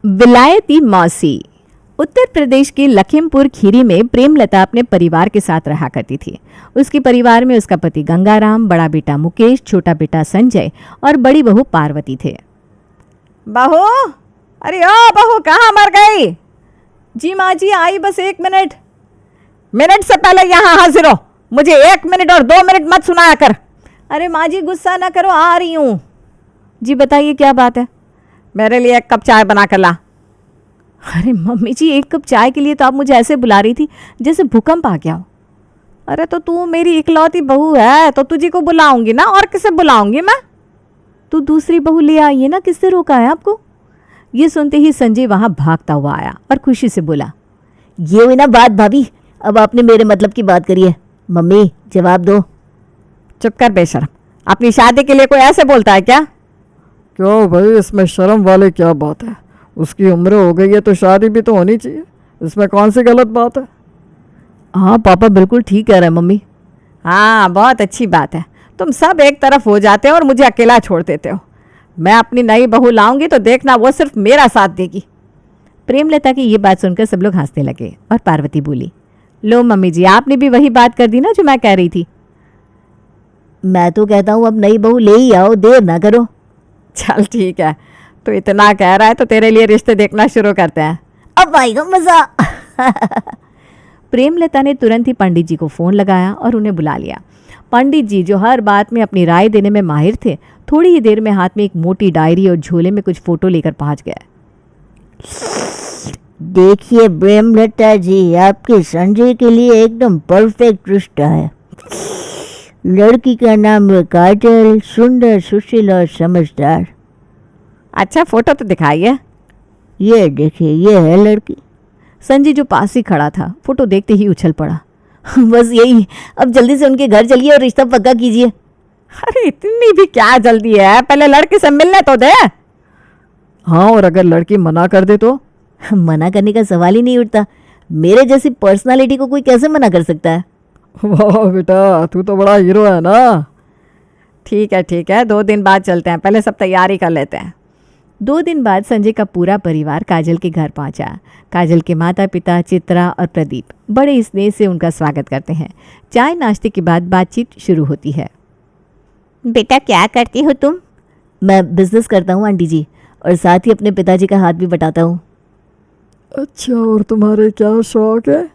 विलायती मौसी। उत्तर प्रदेश के लखीमपुर खीरी में प्रेमलता अपने परिवार के साथ रहा करती थी। उसके परिवार में उसका पति गंगाराम, बड़ा बेटा मुकेश, छोटा बेटा संजय और बड़ी बहू पार्वती थे। बहू, अरे ओ बहू, कहाँ मर गई? जी माँ जी, आई बस 1 मिनट। मिनट से पहले यहाँ हाजिर हो, मुझे 1 मिनट और 2 मिनट मत सुनाया कर। अरे माँ जी गुस्सा ना करो, आ रही हूँ। जी बताइए क्या बात है? मेरे लिए 1 कप चाय बना कर ला। अरे मम्मी जी, 1 कप चाय के लिए तो आप मुझे ऐसे बुला रही थी जैसे भूकंप आ गया हो। अरे तो तू मेरी इकलौती बहू है तो तुझी को बुलाऊंगी ना, और किसे बुलाऊंगी मैं? तू दूसरी बहू ले आई है ना, किससे रोका है आपको? ये सुनते ही संजय वहां भागता हुआ आया और खुशी से बोला, ये हुई ना बात भाभी, अब आपने मेरे मतलब की बात करी है। मम्मी जवाब दो। चुप कर बेशरम, अपनी शादी के लिए कोई ऐसे बोलता है क्या? क्यों भाई, इसमें शर्म वाली क्या बात है? उसकी उम्र हो गई है तो शादी भी तो होनी चाहिए, इसमें कौन सी गलत बात है? हाँ पापा बिल्कुल ठीक कह रहे हैं मम्मी। हाँ बहुत अच्छी बात है, तुम सब एक तरफ हो जाते हो और मुझे अकेला छोड़ देते हो। मैं अपनी नई बहू लाऊंगी तो देखना वो सिर्फ मेरा साथ देगी। प्रेमलता की ये बात सुनकर सब लोग हंसने लगे और पार्वती बोली, लो मम्मी जी, आपने भी वही बात कर दी ना जो मैं कह रही थी। मैं तो कहता हूँ अब नई बहू ले ही आओ, देर ना करो। चल ठीक है, तो इतना कह रहा है तो तेरे लिए रिश्ते देखना शुरू करते हैं, अब आएगा मजा। प्रेमलता ने तुरंत ही पंडित जी को फ़ोन लगाया और उन्हें बुला लिया। पंडित जी, जो हर बात में अपनी राय देने में माहिर थे, थोड़ी ही देर में हाथ में एक मोटी डायरी और झोले में कुछ फोटो लेकर पहुंच गए। देखिए प्रेमलता जी, आपके संजय के लिए एकदम परफेक्ट रिश्ता है। लड़की का नाम है काजल, सुंदर, सुशील और समझदार। अच्छा फोटो तो दिखाइए। ये देखिए, ये है लड़की। संजय जो पास ही खड़ा था फोटो देखते ही उछल पड़ा। बस यही, अब जल्दी से उनके घर चलिए और रिश्ता पक्का कीजिए। अरे इतनी भी क्या जल्दी है, पहले लड़के से मिलने तो दे। हाँ, और अगर लड़की मना कर दे तो? मना करने का सवाल ही नहीं उठता। मेरे जैसी पर्सनालिटी को कोई कैसे मना कर सकता है? वाह बेटा, तू तो बड़ा हीरो है ना। ठीक है, 2 दिन बाद चलते हैं, पहले सब तैयारी कर लेते हैं। 2 दिन बाद संजय का पूरा परिवार काजल के घर पहुंचा। काजल के माता पिता चित्रा और प्रदीप बड़े स्नेह से उनका स्वागत करते हैं। चाय नाश्ते के बाद बातचीत शुरू होती है। बेटा क्या करती हो तुम? मैं बिजनेस करता हूँ आंटी जी, और साथ ही अपने पिताजी का हाथ भी बटाता हूँ। अच्छा, और तुम्हारे क्या शौक है?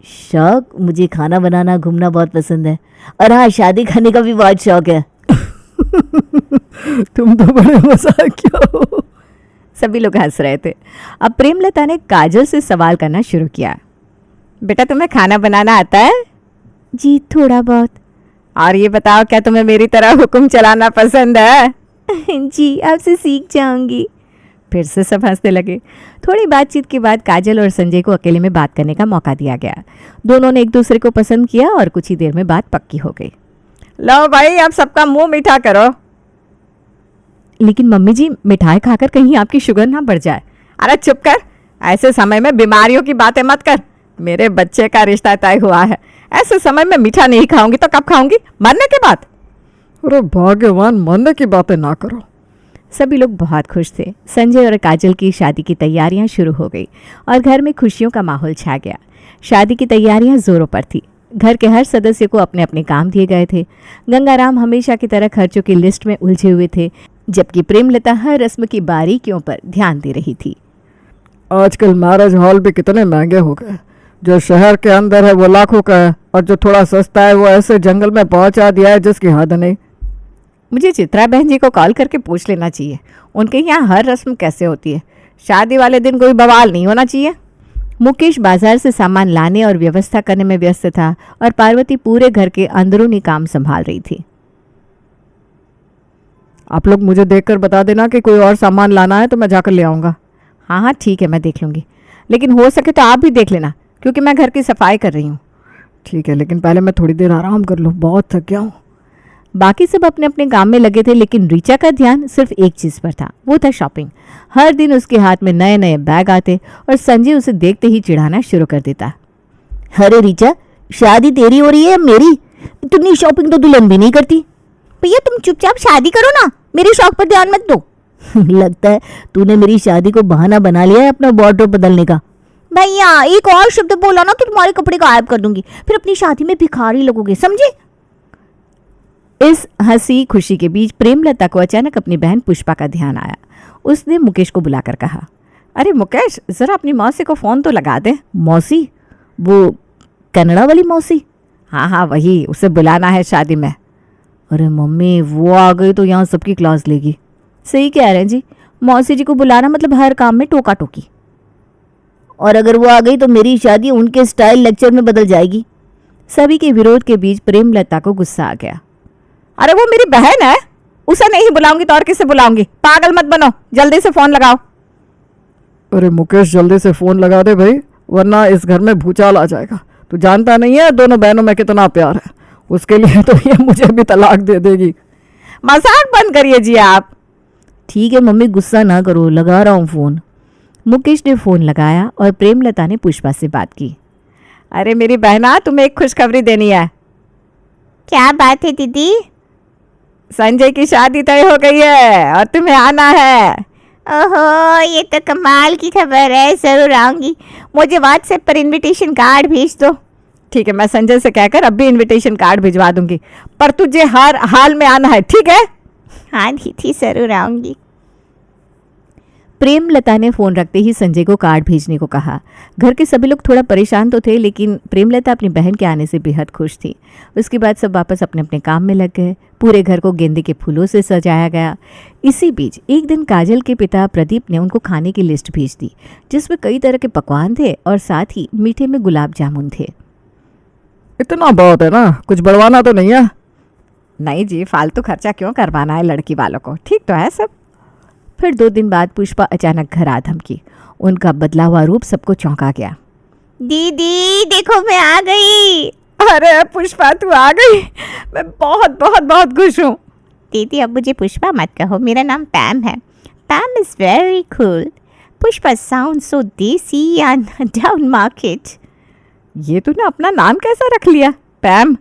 शौक? मुझे खाना बनाना, घूमना बहुत पसंद है, और हाँ, शादी करने का भी बहुत शौक है। तुम तो बड़े मजाकिया हो। सभी लोग हंस रहे थे। अब प्रेमलता ने काजल से सवाल करना शुरू किया। बेटा तुम्हें खाना बनाना आता है? जी थोड़ा बहुत। और ये बताओ, क्या तुम्हें मेरी तरह हुक्म चलाना पसंद है? जी, आपसे सीख जाऊंगी। फिर से सब हंसने लगे। थोड़ी बातचीत के बाद काजल और संजय को अकेले में बात करने का मौका दिया गया। दोनों ने एक दूसरे को पसंद किया और कुछ ही देर में बात पक्की हो गई। लो भाई, अब सबका मुंह मीठा करो। लेकिन मम्मी जी, मिठाई खाकर कहीं आपकी शुगर ना बढ़ जाए। अरे चुप कर, ऐसे समय में बीमारियों की बातें मत कर। मेरे बच्चे का रिश्ता तय हुआ है, ऐसे समय में मीठा नहीं खाऊंगी तो कब खाऊंगी? मरने के बाद। अरे भाग्यवान, मरने की बातें ना करो। सभी लोग बहुत खुश थे। संजय और काजल की शादी की तैयारियां शुरू हो गई और घर में खुशियों का माहौल छा गया। शादी की तैयारियां जोरों पर थी। घर के हर सदस्य को अपने अपने काम दिए गए थे। गंगाराम हमेशा की तरह खर्चों की लिस्ट में उलझे हुए थे, जबकि प्रेमलता हर रस्म की बारीकियों पर ध्यान दे रही थी। आजकल मैरिज हॉल भी कितने महंगे हो गए। जो शहर के अंदर है वो लाखों का है, और जो थोड़ा सस्ता है वो ऐसे जंगल में पहुंचा दिया है जिसकी हद नहीं। मुझे चित्रा बहन जी को कॉल करके पूछ लेना चाहिए, उनके यहाँ हर रस्म कैसे होती है। शादी वाले दिन कोई बवाल नहीं होना चाहिए। मुकेश बाजार से सामान लाने और व्यवस्था करने में व्यस्त था और पार्वती पूरे घर के अंदरूनी काम संभाल रही थी। आप लोग मुझे देखकर बता देना कि कोई और सामान लाना है तो मैं जाकर ले आऊँगा। हाँ ठीक है, मैं देख लूँगी, लेकिन हो सके तो आप भी देख लेना, क्योंकि मैं घर की सफाई कर रही हूँ। ठीक है, लेकिन पहले मैं थोड़ी देर आराम कर लूँ, बहुत थक गया हूँ। बाकी सब अपने अपने काम में लगे थे, लेकिन रीचा का ध्यान सिर्फ एक चीज़ पर था, वो था शॉपिंग। हर दिन उसके हाथ में नए नए बैग आते और संजय उसे देखते ही चिढ़ाना शुरू कर देता। अरे रीचा, शादी तेरी हो रही है मेरी? इतनी शॉपिंग तो दुल्हन भी नहीं करती। भैया तुम चुपचाप शादी करो ना, मेरे शौक पर ध्यान मत दो। लगता है तूने मेरी शादी को बहाना बना लिया है अपना वार्डरोब बदलने का। भैया एक और शब्द बोला ना तो तुम्हारे कपड़े गायब कर दूंगी, फिर अपनी शादी में भिखारी लगोगे, समझे? इस हंसी खुशी के बीच प्रेमलता को अचानक अपनी बहन पुष्पा का ध्यान आया। उसने मुकेश को बुलाकर कहा, अरे मुकेश, जरा अपनी मौसी को फोन तो लगा दे। मौसी? वो कनाडा वाली मौसी? हाँ हाँ वही, उसे बुलाना है शादी में। अरे मम्मी, वो आ गई तो यहाँ सबकी क्लास लेगी। सही कह रहे हैं जी, मौसी जी को बुलाना मतलब हर काम में टोका टोकी। और अगर वो आ गई तो मेरी शादी उनके स्टाइल लेक्चर में बदल जाएगी। सभी के विरोध के बीच प्रेमलता को गुस्सा आ गया। अरे वो मेरी बहन है, उसे नहीं बुलाऊंगी तो और किसे बुलाऊंगी? पागल मत बनो, जल्दी से फोन लगाओ। अरे मुकेश, जल्दी से फोन लगा दे भाई, वरना इस घर में भूचाल आ जाएगा। तू जानता नहीं है दोनों बहनों में कितना प्यार है, उसके लिए तो ये मुझे भी तलाक दे देगी। मजाक बंद करिए जी आप। ठीक है मम्मी, गुस्सा ना करो, लगा रहा हूँ फोन। मुकेश ने फोन लगाया और प्रेमलता ने पुष्पा से बात की। अरे मेरी बहना, तुम्हें एक खुशखबरी देनी है। क्या बात है दीदी? संजय की शादी तय हो गई है और तुम्हें आना है। ओहो, ये तो कमाल की खबर है, जरूर आऊंगी। मुझे व्हाट्सएप पर इनविटेशन कार्ड भेज दो। ठीक है, मैं संजय से कहकर अब भी इनविटेशन कार्ड भिजवा दूंगी, पर तुझे हर हाल में आना है, ठीक है? हाँ दीदी, जरूर आऊंगी। प्रेमलता ने फोन रखते ही संजय को कार्ड भेजने को कहा। घर के सभी लोग थोड़ा परेशान तो थे, लेकिन प्रेमलता अपनी बहन के आने से बेहद खुश थी। उसके बाद सब वापस अपने अपने काम में लग गए। पूरे घर को गेंदे के फूलों से सजाया गया। इसी बीच एक दिन काजल के पिता प्रदीप ने उनको खाने की लिस्ट भेज दी, जिसमें कई तरह के पकवान थे और साथ ही मीठे में गुलाब जामुन थे। इतना बहुत है ना, कुछ बढ़वाना तो नहीं है? नहीं जी, फालतू खर्चा क्यों करवाना है लड़की वालों को, ठीक तो है सब। फिर 2 दिन बाद पुष्पा अचानक घर आ धमकी। उनका बदला हुआ रूप सबको चौंका गया। दीदी देखो, मैं आ गई। अरे पुष्पा, तू आ गई, मैं बहुत बहुत बहुत खुश हूँ। दीदी अब मुझे पुष्पा मत कहो, मेरा नाम पैम है। Pam is very cool. Pushpa sound so desi and down market. ये तूने अपना नाम कैसा रख लिया, पैम?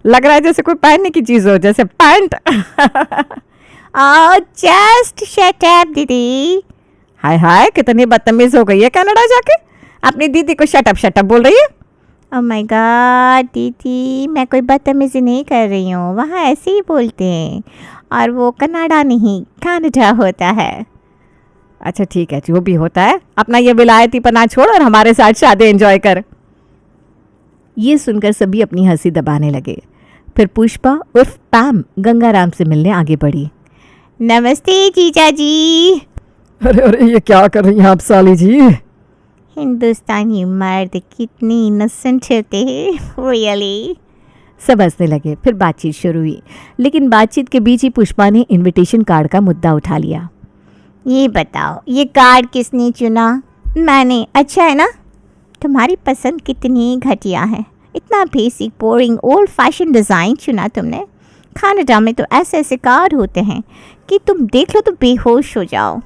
लग रहा है जैसे कोई पहनने की चीज हो, जैसे पैंट। जस्ट शट अप दीदी। हाय हाय, कितनी बदतमीज हो गई है कनाडा जाके, अपनी दीदी को शट अप बोल रही है। ओह माय गॉड दीदी, मैं कोई बदतमीजी नहीं कर रही हूँ, वहाँ ऐसे ही बोलते हैं। और वो कनाडा नहीं, कनाडा होता है। अच्छा ठीक है, जो भी होता है, अपना ये विलायती पना छोड़ और हमारे साथ शादी एंजॉय कर। ये सुनकर सभी अपनी हंसी दबाने लगे। फिर पुष्पा उर्फ पैम गंगाराम से मिलने आगे बढ़ी। नमस्ते जीजा जी। अरे अरे, ये क्या कर रही हैं आप साली जी? हिंदुस्तानी मर्द कितनी इनोसेंट होते हैं, रियली। सब हंसने लगे। फिर बातचीत शुरू हुई, लेकिन बातचीत के बीच ही पुष्पा ने इनविटेशन कार्ड का मुद्दा उठा लिया। ये बताओ, ये कार्ड किसने चुना? मैंने। अच्छा है ना? तुम्हारी पसंद कितनी घटिया है, इतना basic boring old fashion design चुना तुमने। कनाडा में तो ऐसे ऐसे कार्ड होते हैं कि तुम देख लो तो बेहोश हो जाओ।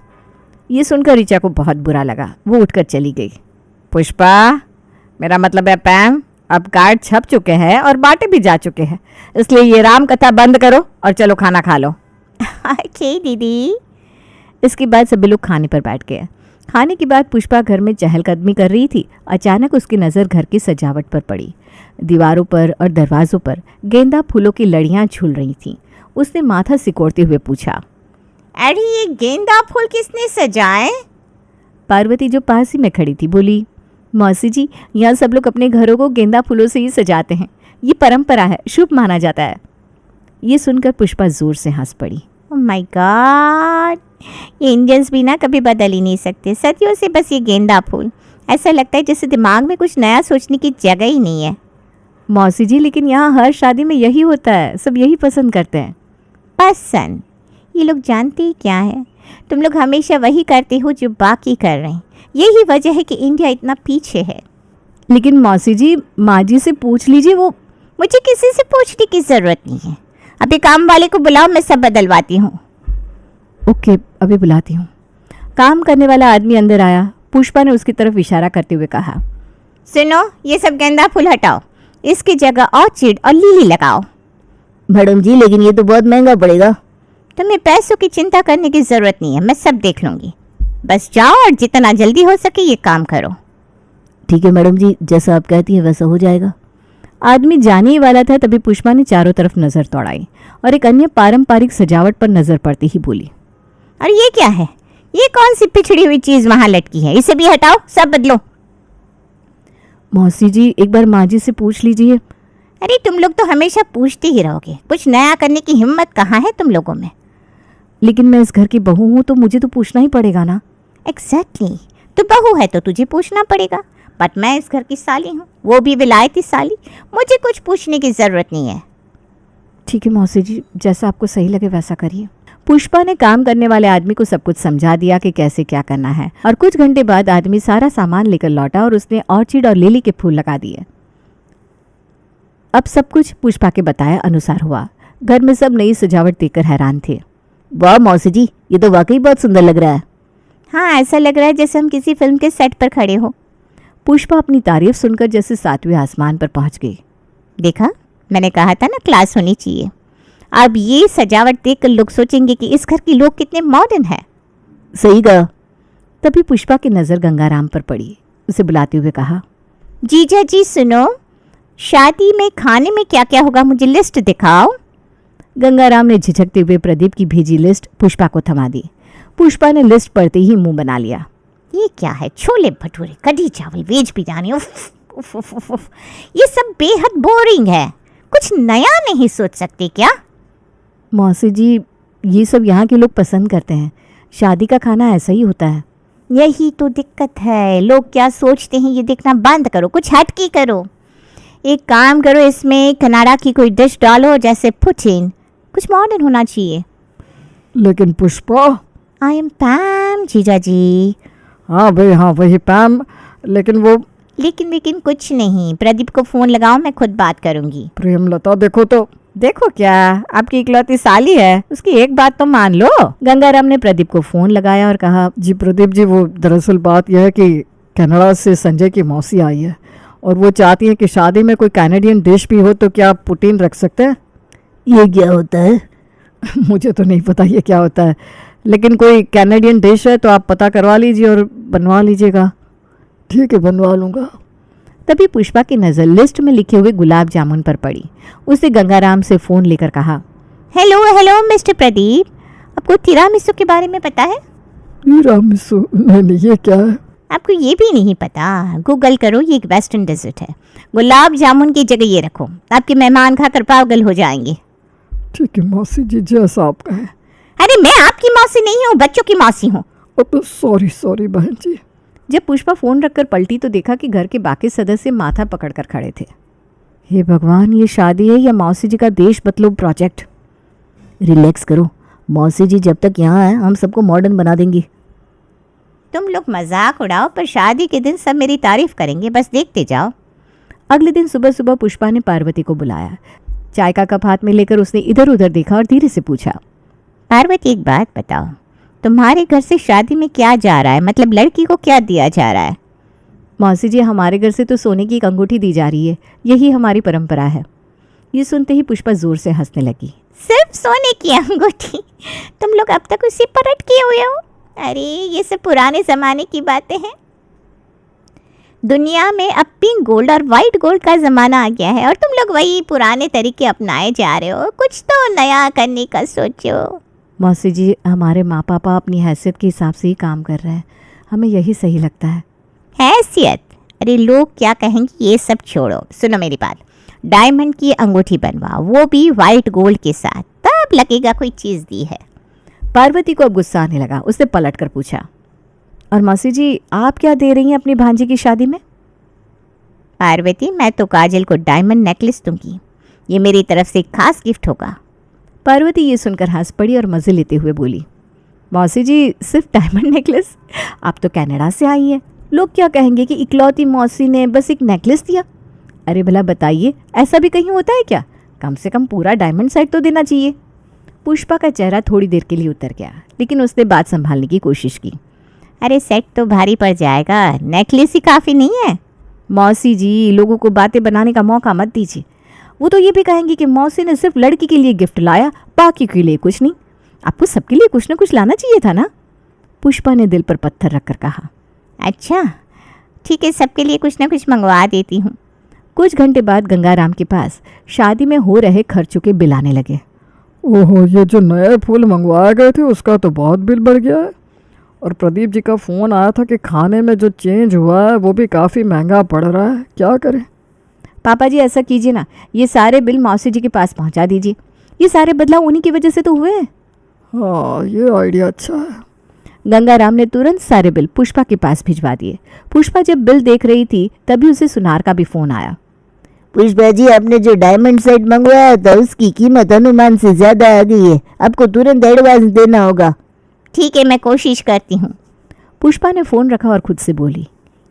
ये सुनकर ऋचा को बहुत बुरा लगा। वो उठकर चली गई। पुष्पा, मेरा मतलब है पैम, अब कार्ड छप चुके हैं और बांटे भी जा चुके हैं, इसलिए ये राम कथा बंद करो और चलो खाना खा लो। ओके दीदी। इसके बाद सभी लोग खाने पर बैठ गए। खाने के बाद पुष्पा घर में चहलकदमी कर रही थी। अचानक उसकी नज़र घर की सजावट पर पड़ी। दीवारों पर और दरवाजों पर गेंदा फूलों की लड़ियां झूल रही थीं। उसने माथा सिकोड़ते हुए पूछा, अरे ये गेंदा फूल किसने सजाए? पार्वती जो पास ही में खड़ी थी बोली, मौसी जी, यहाँ सब लोग अपने घरों को गेंदा फूलों से ही सजाते हैं, ये परंपरा है, शुभ माना जाता है। ये सुनकर पुष्पा जोर से हंस पड़ी। ओह माय गॉड, ये इंडियंस भी ना कभी बदल ही नहीं सकते, सदियों से बस ये गेंदा फूल। ऐसा लगता है जैसे दिमाग में कुछ नया सोचने की जगह ही नहीं है। मौसी जी, लेकिन यहाँ हर शादी में यही होता है, सब यही पसंद करते हैं। पसंद? ये लोग जानते ही क्या है, तुम लोग हमेशा वही करते हो जो बाकी कर रहे हैं। यही वजह है कि इंडिया इतना पीछे है। लेकिन मौसी जी, माँ जी से पूछ लीजिए। वो मुझे किसी से पूछने की ज़रूरत नहीं है, अभी काम वाले को बुलाओ, मैं सब बदलवाती हूँ। ओके, अभी बुलाती हूँ। काम करने वाला आदमी अंदर आया। पुष्पा ने उसकी तरफ इशारा करते हुए कहा, सुनो, ये सब गेंदा फूल हटाओ, इसकी जगह ऑर्चिड और लिली लगाओ। मैडम जी, लेकिन ये तो बहुत महंगा पड़ेगा। तुम्हें पैसों की चिंता करने की ज़रूरत नहीं है, मैं सब देख लूँगी। बस जाओ और जितना जल्दी हो सके ये काम करो। ठीक है मैडम जी, जैसा आप कहती हैं वैसा हो जाएगा। आदमी जाने ही वाला था तभी पुष्पा ने चारों तरफ नज़र दौड़ाई और एक अन्य पारंपरिक सजावट पर नज़र पड़ती ही बोली, और ये क्या है? ये कौन सी पिछड़ी हुई चीज़ वहाँ लटकी है? इसे भी हटाओ, सब बदलो। मौसी जी एक बार माँ जी से पूछ लीजिए। अरे तुम लोग तो हमेशा पूछते ही रहोगे, कुछ नया करने की हिम्मत कहाँ है तुम लोगों में? लेकिन मैं इस घर की बहू हूँ तो मुझे तो पूछना ही पड़ेगा ना। एग्जैक्टली, तू बहू है तो तुझे पूछना पड़ेगा, बट मैं इस घर की साली हूँ, वो भी विलायती साली, मुझे कुछ पूछने की ज़रूरत नहीं है। ठीक है मौसी जी, जैसा आपको सही लगे वैसा करिए। पुष्पा ने काम करने वाले आदमी को सब कुछ समझा दिया कि कैसे क्या करना है और कुछ घंटे बाद आदमी सारा सामान लेकर लौटा और उसने ऑर्चिड और लिली के फूल लगा दिए। अब सब कुछ पुष्पा के बताया अनुसार हुआ। घर में सब नई सजावट देखकर हैरान थे। वाह मौसी जी, ये तो वाकई बहुत सुंदर लग रहा है। हाँ, ऐसा लग रहा है जैसे हम किसी फिल्म के सेट पर खड़े हो। पुष्पा अपनी तारीफ सुनकर जैसे 7वें आसमान पर पहुंच गई। देखा, मैंने कहा था ना क्लास होनी चाहिए। अब ये सजावट देखकर लोग सोचेंगे कि इस घर के लोग कितने मॉडर्न हैं। सही कहा। तभी पुष्पा की नज़र गंगाराम पर पड़ी। उसे बुलाते हुए कहा, जीजा जी सुनो, शादी में खाने में क्या क्या होगा मुझे लिस्ट दिखाओ। गंगाराम ने झिझकते हुए प्रदीप की भेजी लिस्ट पुष्पा को थमा दी। पुष्पा ने लिस्ट पढ़ते ही मुंह बना लिया। ये क्या है? छोले भटूरे, कढ़ी चावल, वेज बिरयानी, उफ, उफ, उफ, उफ, उफ। ये सब बेहद बोरिंग है, कुछ नया नहीं सोच सकते क्या? मौसी जी ये सब यहाँ के लोग पसंद करते हैं, शादी का खाना ऐसा ही होता है। यही तो दिक्कत है, लोग क्या सोचते हैं ये देखना बंद करो, कुछ हटके करो। एक काम करो, इसमें कनाडा की कोई डिश डालो जैसे पुचिन, कुछ मॉडर्न होना चाहिए। लेकिन पुष्पा। आई एम पैम जीजा जी। हाँ भाई, हाँ वही पैम, लेकिन वो लेकिन कुछ नहीं, प्रदीप को फ़ोन लगाओ, मैं खुद बात करूँगी। प्रेमलता देखो तो। देखो क्या, आपकी इकलौती साली है, उसकी एक बात तो मान लो। गंगाराम ने प्रदीप को फोन लगाया और कहा, जी प्रदीप जी, वो दरअसल बात यह है कि कनाडा से संजय की मौसी आई है और वो चाहती है कि शादी में कोई कैनेडियन डिश भी हो, तो क्या आप पुटीन रख सकते हैं? ये क्या होता है? मुझे तो नहीं पता ये क्या होता है, लेकिन कोई कैनेडियन डिश है तो आप पता करवा लीजिए और बनवा लीजिएगा। ठीक है, बनवा लूँगा। तभी पुष्पा की नज़र लिस्ट में लिखे हुए गुलाब जामुन पर पड़ी। उसने गंगाराम से फ़ोन लेकर कहा, हेलो मिस्टर प्रदीप, आपको तिरामिसू के बारे में पता है? तिरामिसू? नहीं, ये क्या है? आपको ये भी नहीं पता? गूगल करो, ये एक वेस्टर्न डेजर्ट है। गुलाब जामुन की जगह ये रखो, आपके मेहमान खाकर पागल हो जाएंगे। ठीक है मौसी जी, जैसा आप कहें। अरे मैं आपकी मौसी नहीं हूँ, बच्चों की मौसी हूँ। सॉरी बहन जी। जब पुष्पा फ़ोन रखकर पलटी तो देखा कि घर के बाकी सदस्य माथा पकड़कर खड़े थे। हे भगवान, ये शादी है या मौसी जी का देश बदलो प्रोजेक्ट? रिलैक्स करो, मौसी जी जब तक यहाँ है हम सबको मॉडर्न बना देंगी। तुम लोग मजाक उड़ाओ, पर शादी के दिन सब मेरी तारीफ करेंगे, बस देखते जाओ। अगले दिन सुबह सुबह पुष्पा ने पार्वती को बुलाया। चाय का कप हाथ में लेकर उसने इधर उधर देखा और धीरे से पूछा, पार्वती एक बात बताओ, तुम्हारे घर से शादी में क्या जा रहा है? मतलब लड़की को क्या दिया जा रहा है? मौसी जी, हमारे घर से तो सोने की एक अंगूठी दी जा रही है, यही हमारी परंपरा है। ये सुनते ही पुष्पा जोर से हंसने लगी। सिर्फ सोने की अंगूठी? तुम लोग अब तक उसी पर अटके हुए हो? अरे ये सब पुराने ज़माने की बातें हैं। दुनिया में अब पिंक गोल्ड और वाइट गोल्ड का ज़माना आ गया है और तुम लोग वही पुराने तरीके अपनाए जा रहे हो। कुछ तो नया करने का सोचो। मौसी जी, हमारे माँ पापा अपनी हैसियत के हिसाब से ही काम कर रहे हैं, हमें यही सही लगता है। हैसियत? अरे लोग क्या कहेंगे ये सब छोड़ो, सुनो मेरी बात। डायमंड की अंगूठी बनवा, वो भी वाइट गोल्ड के साथ, तब लगेगा कोई चीज़ दी है। पार्वती को अब गुस्सा आने लगा। उसने पलट कर पूछा, और मौसी जी आप क्या दे रही हैं अपनी भांजी की शादी में? पार्वती, मैं तो काजल को डायमंड नेकलेस दूंगी, ये मेरी तरफ से एक खास गिफ्ट होगा। पार्वती ये सुनकर हंस पड़ी और मज़े लेते हुए बोली, मौसी जी सिर्फ डायमंड नेकलेस? आप तो कनाडा से आई हैं, लोग क्या कहेंगे कि इकलौती मौसी ने बस एक नेकलेस दिया। अरे भला बताइए, ऐसा भी कहीं होता है क्या? कम से कम पूरा डायमंड सेट तो देना चाहिए। पुष्पा का चेहरा थोड़ी देर के लिए उतर गया, लेकिन उसने बात संभालने की कोशिश की। अरे सेट तो भारी पड़ जाएगा, नेकलेस ही काफ़ी नहीं है। मौसी जी, लोगों को बातें बनाने का मौका मत दीजिए। वो तो ये भी कहेंगे कि मौसी ने सिर्फ लड़की के लिए गिफ्ट लाया, बाकी के लिए कुछ नहीं। आपको सबके लिए कुछ न कुछ लाना चाहिए था ना, पुष्पा ने दिल पर पत्थर रखकर कहा। अच्छा ठीक है, सबके लिए कुछ ना कुछ मंगवा देती हूँ। कुछ घंटे बाद गंगाराम के पास शादी में हो रहे खर्चों के बिल आने लगे। ओहो, ये जो नए फूल मंगवाए गए थे उसका तो बहुत बिल बढ़ गया है। और प्रदीप जी का फ़ोन आया था कि खाने में जो चेंज हुआ है वो भी काफ़ी महंगा पड़ रहा है, क्या करें। पापा जी ऐसा कीजिए ना, ये सारे बिल मौसी जी के पास पहुंचा दीजिए। ये सारे बदलाव उन्हीं की वजह से तो हुए हैं। हाँ, ये आइडिया अच्छा है। गंगाराम ने तुरंत सारे बिल पुष्पा के पास भिजवा दिए। पुष्पा जब बिल देख रही थी तभी उसे सुनार का भी फ़ोन आया। पुष्पा जी, आपने जो डायमंड सेट मंगवाया था उसकी कीमत अनुमान से ज़्यादा आ गई है, आपको तुरंत एडवांस देना होगा। ठीक है, मैं कोशिश करती हूँ। पुष्पा ने फ़ोन रखा और खुद से बोली,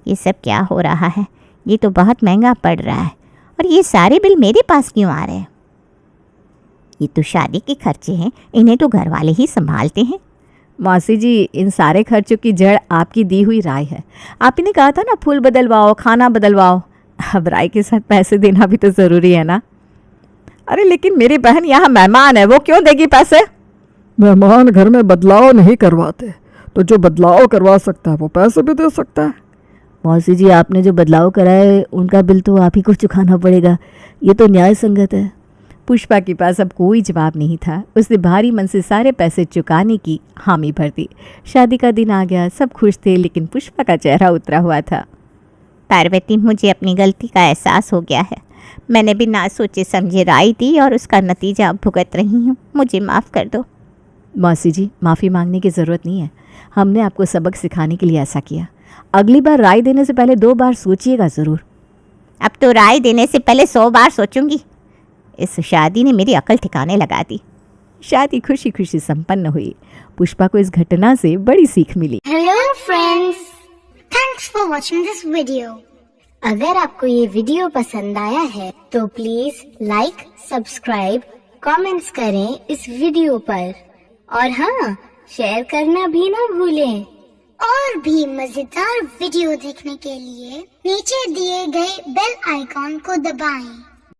ये सब क्या हो रहा है? ये तो बहुत महंगा पड़ रहा है और ये सारे बिल मेरे पास क्यों आ रहे हैं? ये तो शादी के खर्चे हैं, इन्हें तो घर वाले ही संभालते हैं। मौसी जी, इन सारे खर्चों की जड़ आपकी दी हुई राय है। आप ही ने कहा था ना, फूल बदलवाओ, खाना बदलवाओ। अब राय के साथ पैसे देना भी तो ज़रूरी है ना। अरे लेकिन मेरी बहन यहाँ मेहमान है, वो क्यों देगी पैसे? मेहमान घर में बदलाव नहीं करवाते, तो जो बदलाव करवा सकता है वो पैसे भी दे सकता है। मौसी जी, आपने जो बदलाव कराए उनका बिल तो आप ही को चुकाना पड़ेगा, ये तो न्याय संगत है। पुष्पा के पास अब कोई जवाब नहीं था। उसने भारी मन से सारे पैसे चुकाने की हामी भर दी। शादी का दिन आ गया, सब खुश थे, लेकिन पुष्पा का चेहरा उतरा हुआ था। पार्वती, मुझे अपनी गलती का एहसास हो गया है। मैंने बिना सोचे समझे राय दी और उसका नतीजा अब भुगत रही हूँ। मुझे माफ़ कर दो। मौसी जी, माफ़ी मांगने की ज़रूरत नहीं है। हमने आपको सबक सिखाने के लिए ऐसा किया। अगली बार राय देने से पहले 2 बार सोचिएगा ज़रूर। अब तो राय देने से पहले 100 बार सोचूंगी। इस शादी ने मेरी अकल ठिकाने लगा दी। शादी खुशी खुशी संपन्न हुई। पुष्पा को इस घटना से बड़ी सीख मिली। Hello friends, thanks for watching this video. अगर आपको ये वीडियो पसंद आया है तो प्लीज लाइक, सब्सक्राइब, कमेंट्स करें इस वीडियो पर और हाँ, शेयर करना भी ना भूलें। और भी मजेदार वीडियो देखने के लिए नीचे दिए गए बेल आइकॉन को दबाएं।